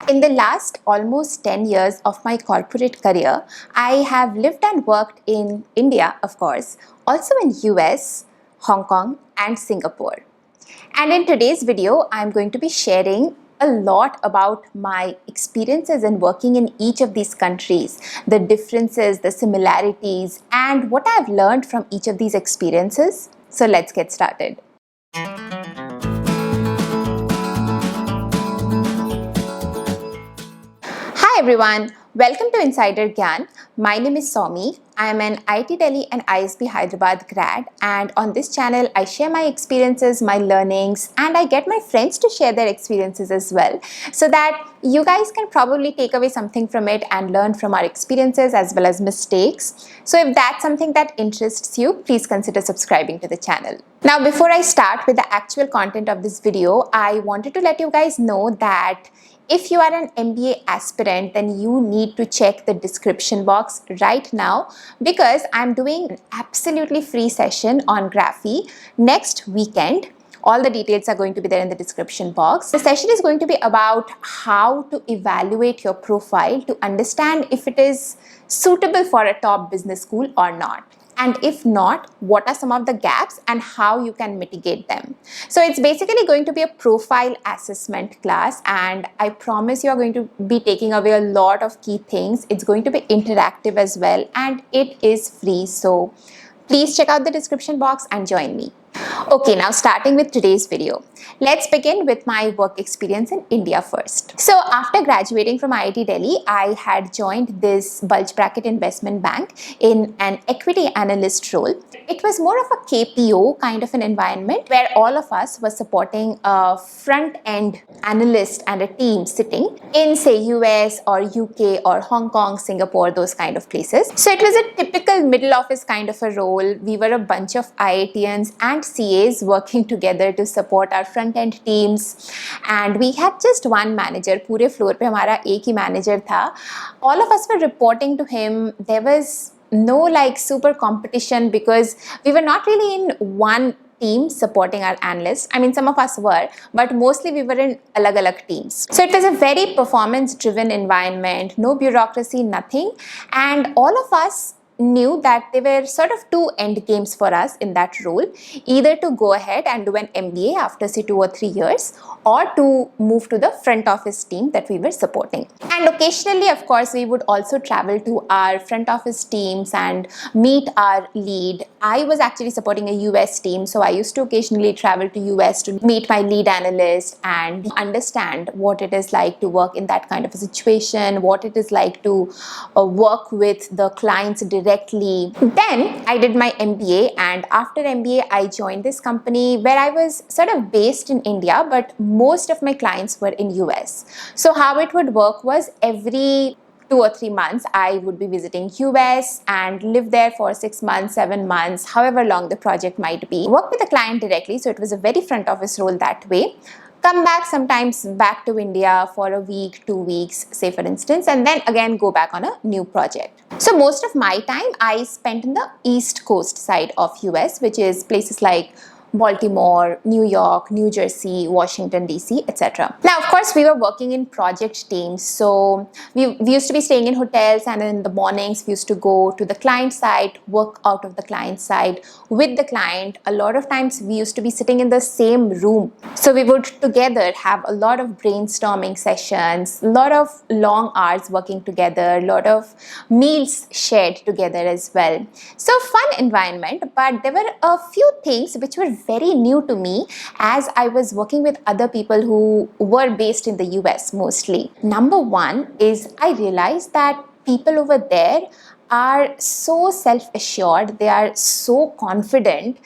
In the last almost 10 years of my corporate career, I have lived and worked in India, of course, also in US, Hong Kong, and Singapore. And in today's video, I'm going to be sharing a lot about my experiences in working in each of these countries, the differences, the similarities, and what I've learned from each of these experiences. So let's get started. Hi everyone, welcome to Insider Gyaan. My name is Soumi. I am an IIT Delhi and ISB Hyderabad grad, and on this channel I share my experiences, my learnings, and I get my friends to share their experiences as well, so that you guys can probably take away something from it and learn from our experiences as well as mistakes. So if that's something that interests you, please consider subscribing to the channel. Now, before I start with the actual content of this video, I wanted to let you guys know that if you are an MBA aspirant, then you need to check the description box right now, because I'm doing an absolutely free session on Graphy next weekend. All the details are going to be there in the description box. The session is going to be about how to evaluate your profile to understand if it is suitable for a top business school or not. And if not, what are some of the gaps and how you can mitigate them. So it's basically going to be a profile assessment class, and I promise you are going to be taking away a lot of key things. It's going to be interactive as well, and it is free. So please check out the description box and join me. Okay, now starting with today's video. Let's begin with my work experience in India first. So after graduating from IIT Delhi, I had joined this bulge bracket investment bank in an equity analyst role. It was more of a KPO kind of an environment where all of us were supporting a front-end analyst and a team sitting in, say, US or UK or Hong Kong, Singapore, those kind of places. So it was a typical middle office kind of a role. We were a bunch of IITians and CAs working together to support our front-end teams, and we had just one manager. पूरे floor पे हमारा एक ही manager था. All of us were reporting to him. There was no super competition because we were not really in one team supporting our analysts. I mean, some of us were, but mostly we were in alag-alag teams. So it was a very performance-driven environment, no bureaucracy, nothing, and all of us knew that there were sort of two end games for us in that role: either to go ahead and do an MBA after say 2 or 3 years, or to move to the front office team that we were supporting. And occasionally, of course, we would also travel to our front office teams and meet our lead. I was actually supporting a US team, so I used to occasionally travel to US to meet my lead analyst and understand what it is like to work in that kind of a situation, what it is like to work with the clients directly. Then I did my MBA, and after MBA I joined this company where I was sort of based in India, but most of my clients were in US. So how it would work was every 2 or 3 months I would be visiting US and live there for 6 months, 7 months, however long the project might be. Work with the client directly, so it was a very front office role that way. Come back sometimes back to India for a week, 2 weeks, say for instance, and then again go back on a new project. So most of my time I spent in the East Coast side of US, which is places like Baltimore, New York, New Jersey, Washington DC, etc. Now, of course, we were working in project teams, so we used to be staying in hotels, and in the mornings we used to go to the client side, work out of the client side with the client. A lot of times we used to be sitting in the same room, so we would together have a lot of brainstorming sessions, a lot of long hours working together, a lot of meals shared together as well. So fun environment, but there were a few things which were very new to me as I was working with other people who were based in the US mostly. Number one is I realized that people over there are so self-assured, they are so confident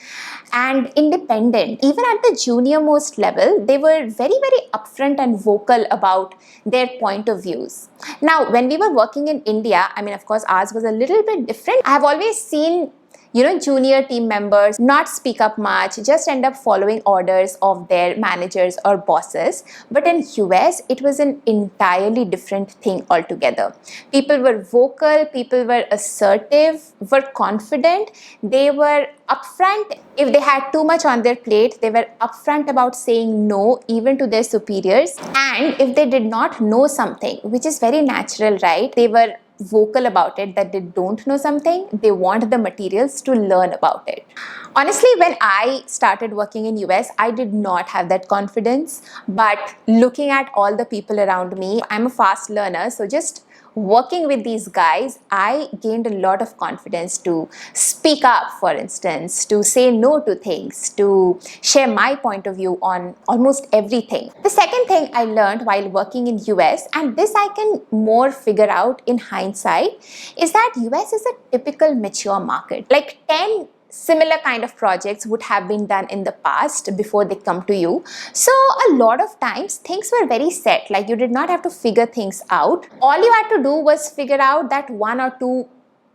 and independent. Even at the junior most level, they were very, very upfront and vocal about their point of views. Now, when we were working in India, I mean, of course, ours was a little bit different. I have always seen junior team members not speak up much, just end up following orders of their managers or bosses. But in US, it was an entirely different thing altogether. People were vocal, people were assertive, were confident, they were upfront. If they had too much on their plate, they were upfront about saying no, even to their superiors. And if they did not know something, which is very natural, right? They were vocal about it, that they don't know something, they want the materials to learn about it. Honestly, when I started working in US, I did not have that confidence. But looking at all the people around me, I'm a fast learner, so just working with these guys, I gained a lot of confidence to speak up, for instance, to say no to things, to share my point of view on almost everything. The second thing I learned while working in US, and this I can more figure out in hindsight, is that US is a typical mature market. Like 10 similar kind of projects would have been done in the past before they come to you. So a lot of times things were very set, like you did not have to figure things out. All you had to do was figure out that one or two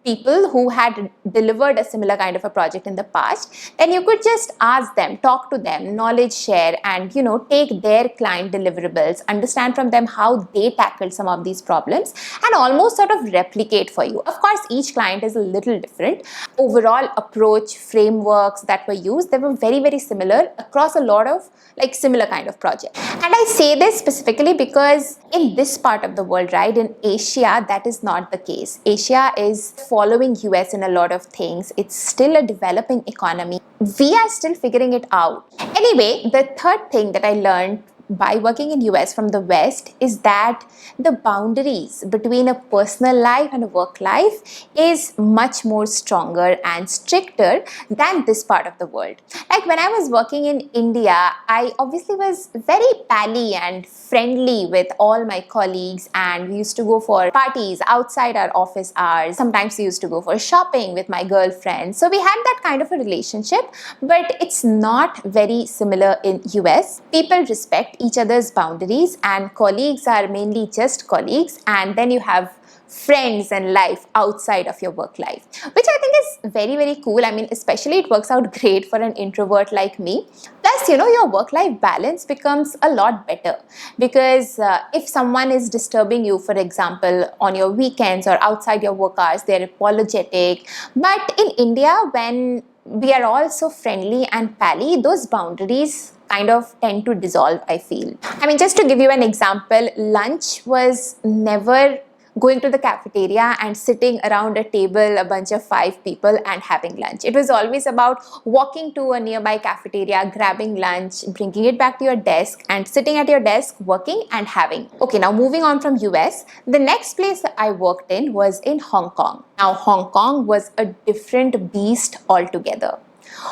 people who had delivered a similar kind of a project in the past, then you could just ask them, talk to them, knowledge share, and take their client deliverables, understand from them how they tackled some of these problems, and almost sort of replicate for you. Of course, each client is a little different. Overall approach, frameworks that were used, they were very, very similar across a lot of similar kind of projects. And I say this specifically because in this part of the world, right, in Asia, that is not the case. Asia is following US in a lot of things. It's still a developing economy. We are still figuring it out. Anyway, the third thing that I learned by working in US from the West is that the boundaries between a personal life and a work life is much more stronger and stricter than this part of the world. Like when I was working in India, I obviously was very pally and friendly with all my colleagues, and we used to go for parties outside our office hours. Sometimes we used to go for shopping with my girlfriend. So we had that kind of a relationship, but it's not very similar in US. People respect each other's boundaries, and colleagues are mainly just colleagues, and then you have friends and life outside of your work life, which I think is very, very cool. I mean, especially it works out great for an introvert like me. Plus, your work-life balance becomes a lot better, because if someone is disturbing you, for example, on your weekends or outside your work hours, they're apologetic. But in India, when we are all so friendly and pally, those boundaries kind of tend to dissolve, I feel. I mean, just to give you an example, lunch was never going to the cafeteria and sitting around a table, a bunch of 5 people, and having lunch. It was always about walking to a nearby cafeteria, grabbing lunch, bringing it back to your desk, and sitting at your desk, working and having. Okay, now moving on from US, the next place I worked in was in Hong Kong. Now, Hong Kong was a different beast altogether.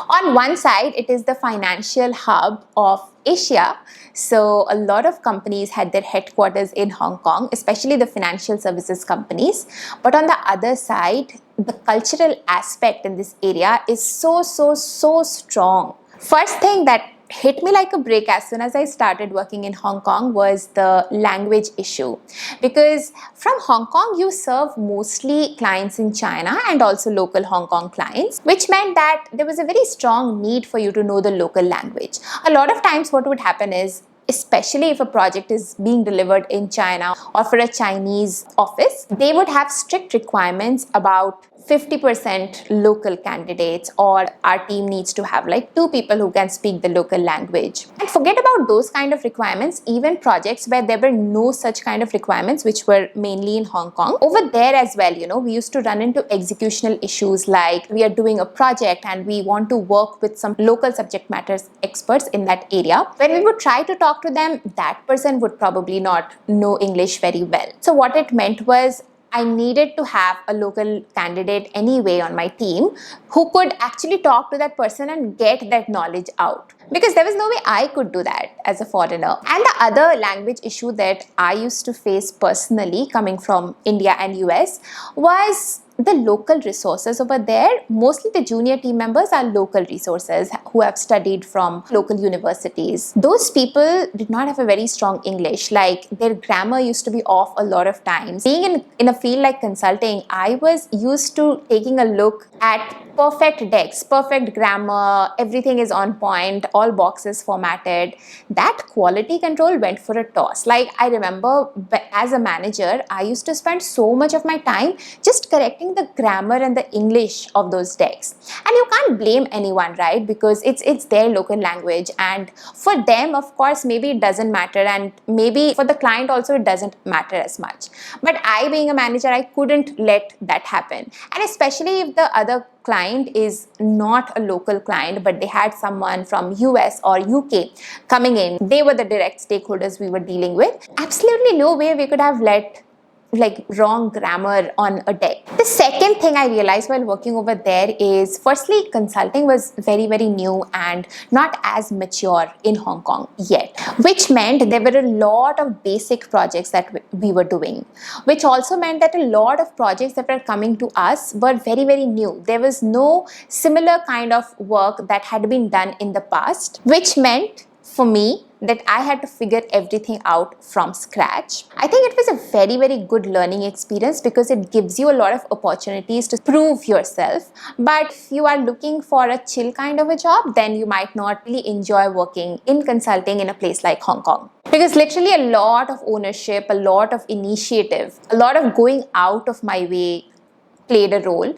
On one side, it is the financial hub of Asia. So a lot of companies had their headquarters in Hong Kong, especially the financial services companies. But on the other side, the cultural aspect in this area is so strong. First thing that hit me like a brick as soon as I started working in Hong Kong was the language issue, because from Hong Kong you serve mostly clients in China and also local Hong Kong clients, which meant that there was a very strong need for you to know the local language. A lot of times what would happen is, especially if a project is being delivered in China or for a Chinese office, they would have strict requirements about 50% local candidates, or our team needs to have like 2 people who can speak the local language. And forget about those kind of requirements, even projects where there were no such kind of requirements, which were mainly in Hong Kong. Over there as well, we used to run into executional issues, like we are doing a project and we want to work with some local subject matter experts in that area. When we would try to talk to them, that person would probably not know English very well. So what it meant was, I needed to have a local candidate anyway on my team who could actually talk to that person and get that knowledge out, because there was no way I could do that as a foreigner. And the other language issue that I used to face personally coming from India and US was the local resources over there. Mostly the junior team members are local resources who have studied from local universities. Those people did not have a very strong English, like their grammar used to be off a lot of times. Being in a field like consulting, I was used to taking a look at perfect decks, perfect grammar, everything is on point, all boxes formatted. That quality control went for a toss. Like, I remember as a manager, I used to spend so much of my time just correcting the grammar and the English of those decks. And you can't blame anyone, right? Because it's their local language, and for them, of course, maybe it doesn't matter, and maybe for the client also it doesn't matter as much. But I, being a manager, I couldn't let that happen. And especially if the other client is not a local client, but they had someone from US or UK coming in, they were the direct stakeholders we were dealing with. Absolutely no way we could have let like wrong grammar on a deck. The second thing I realized while working over there is, firstly, consulting was very, very new and not as mature in Hong Kong yet, which meant there were a lot of basic projects that we were doing, which also meant that a lot of projects that were coming to us were very, very new. There was no similar kind of work that had been done in the past, which meant for me that I had to figure everything out from scratch. I think it was a very, very good learning experience because it gives you a lot of opportunities to prove yourself. But if you are looking for a chill kind of a job, then you might not really enjoy working in consulting in a place like Hong Kong. Because literally a lot of ownership, a lot of initiative, a lot of going out of my way played a role,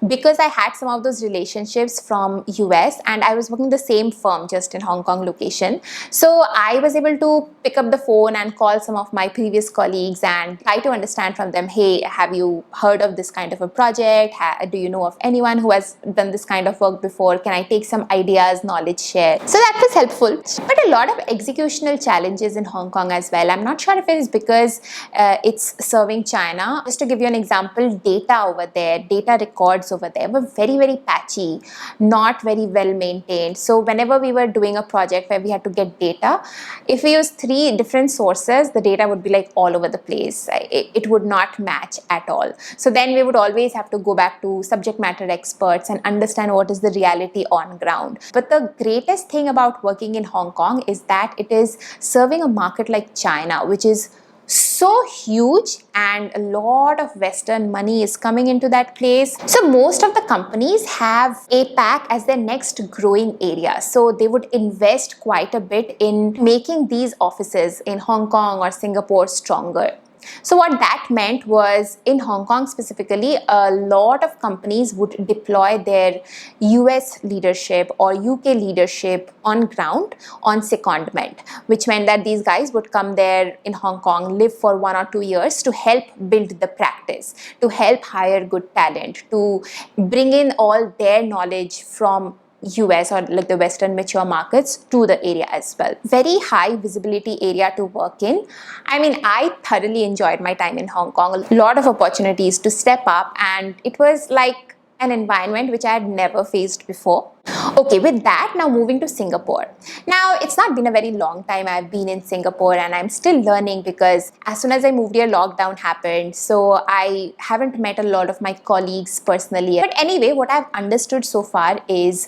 because I had some of those relationships from US and I was working the same firm just in Hong Kong location. So I was able to pick up the phone and call some of my previous colleagues and try to understand from them, hey, have you heard of this kind of a project? Do you know of anyone who has done this kind of work before? Can I take some ideas, knowledge share? So that was helpful. But a lot of executional challenges in Hong Kong as well. I'm not sure if it is because it's serving China. Just to give you an example, data over there, data records over there were very, very patchy, not very well maintained. So whenever we were doing a project where we had to get data, if we use 3 different sources, the data would be like all over the place. It would not match at all. So then we would always have to go back to subject matter experts and understand what is the reality on ground. But the greatest thing about working in Hong Kong is that it is serving a market like China, which is so huge, and a lot of Western money is coming into that place. So most of the companies have APAC as their next growing area. So they would invest quite a bit in making these offices in Hong Kong or Singapore stronger. So what that meant was, in Hong Kong specifically, a lot of companies would deploy their US leadership or UK leadership on ground on secondment, which meant that these guys would come there in Hong Kong, live for 1 or 2 years to help build the practice, to help hire good talent, to bring in all their knowledge from US or like the Western mature markets to the area as well. Very high visibility area to work in. I mean, I thoroughly enjoyed my time in Hong Kong. A lot of opportunities to step up, and it was like an environment which I had never faced before. Okay, with that, now moving to Singapore. Now, it's not been a very long time I've been in Singapore, and I'm still learning because as soon as I moved here, lockdown happened. So I haven't met a lot of my colleagues personally. But anyway, what I've understood so far is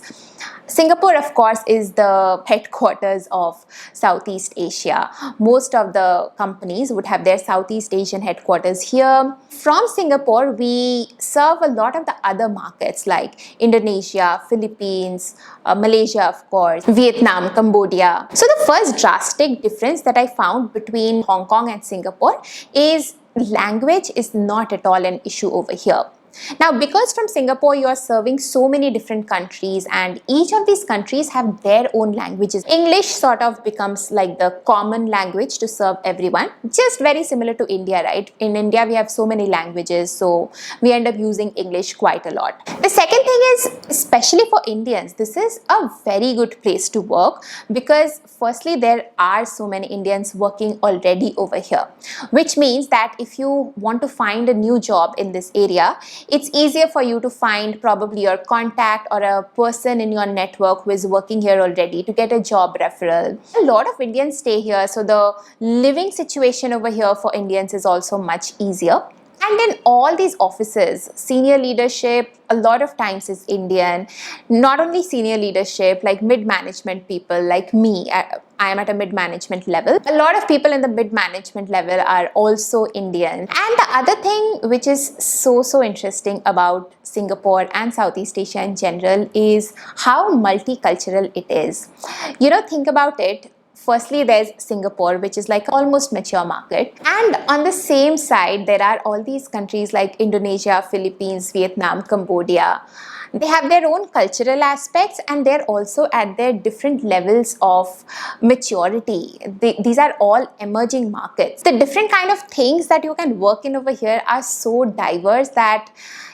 Singapore, of course, is the headquarters of Southeast Asia. Most of the companies would have their Southeast Asian headquarters here. From Singapore, we serve a lot of the other markets like Indonesia, Philippines, Malaysia, of course, Vietnam, Cambodia. So the first drastic difference that I found between Hong Kong and Singapore is language is not at all an issue over here. Now, because from Singapore you are serving so many different countries, and each of these countries have their own languages. English sort of becomes like the common language to serve everyone, just very similar to India, right? In India we have so many languages, so we end up using English quite a lot. The second thing is, especially for Indians, this is a very good place to work because firstly there are so many Indians working already over here, which means that if you want to find a new job in this area, it's easier for you to find probably your contact or a person in your network who is working here already to get a job referral. A lot of Indians stay here, so the living situation over here for Indians is also much easier. And in all these offices, senior leadership a lot of times is Indian. Not only senior leadership, like mid-management people like me. I am at a mid-management level. A lot of people in the mid-management level are also Indian. And the other thing which is so interesting about Singapore and Southeast Asia in general is how multicultural it is. Think about it. Firstly, there's Singapore, which is like almost mature market. And on the same side, there are all these countries like Indonesia, Philippines, Vietnam, Cambodia. They have their own cultural aspects and they're also at their different levels of maturity. These are all emerging markets. The different kind of things that you can work in over here are so diverse that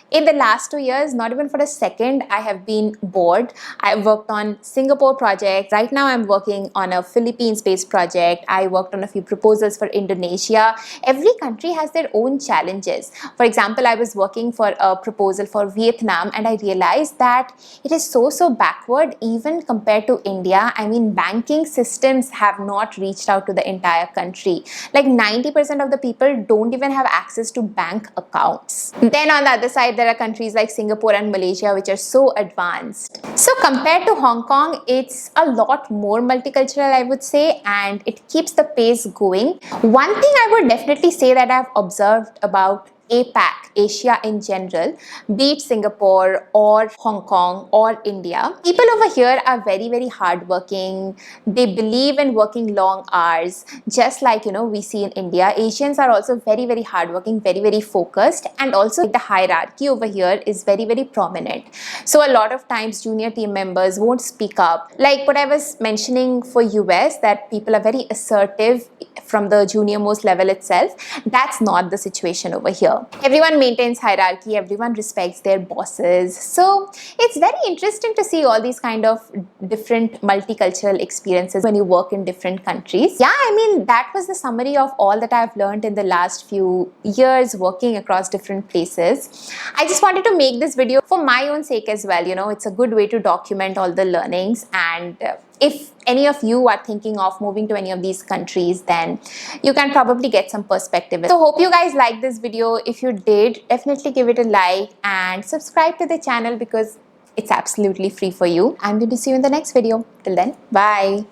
in the last 2 years, not even for a second, I have been bored. I worked on Singapore projects. Right now, I'm working on a Philippines-based project. I worked on a few proposals for Indonesia. Every country has their own challenges. For example, I was working for a proposal for Vietnam and I realized that it is so backward even compared to India. I mean, banking systems have not reached out to the entire country. Like 90% of the people don't even have access to bank accounts. Then on the other side, there are countries like Singapore and Malaysia which are so advanced. So compared to Hong Kong, it's a lot more multicultural, I would say, and it keeps the pace going. One thing I would definitely say that I've observed about APAC, Asia in general, be it Singapore or Hong Kong or India, people over here are very hardworking. They believe in working long hours, just like we see in India. Asians are also very hardworking, very focused, and also the hierarchy over here is very prominent. So a lot of times junior team members won't speak up. Like what I was mentioning for US, that people are very assertive from the junior most level itself. That's not the situation over here. Everyone maintains hierarchy, everyone respects their bosses. So it's very interesting to see all these kind of different multicultural experiences when you work in different countries. Yeah, I mean, that was the summary of all that I've learned in the last few years working across different places. I just wanted to make this video for my own sake as well. It's a good way to document all the learnings, and if any of you are thinking of moving to any of these countries, then you can probably get some perspective. So hope you guys liked this video. If you did, definitely give it a like and subscribe to the channel because it's absolutely free for you. I'm going to see you in the next video. Till then, bye.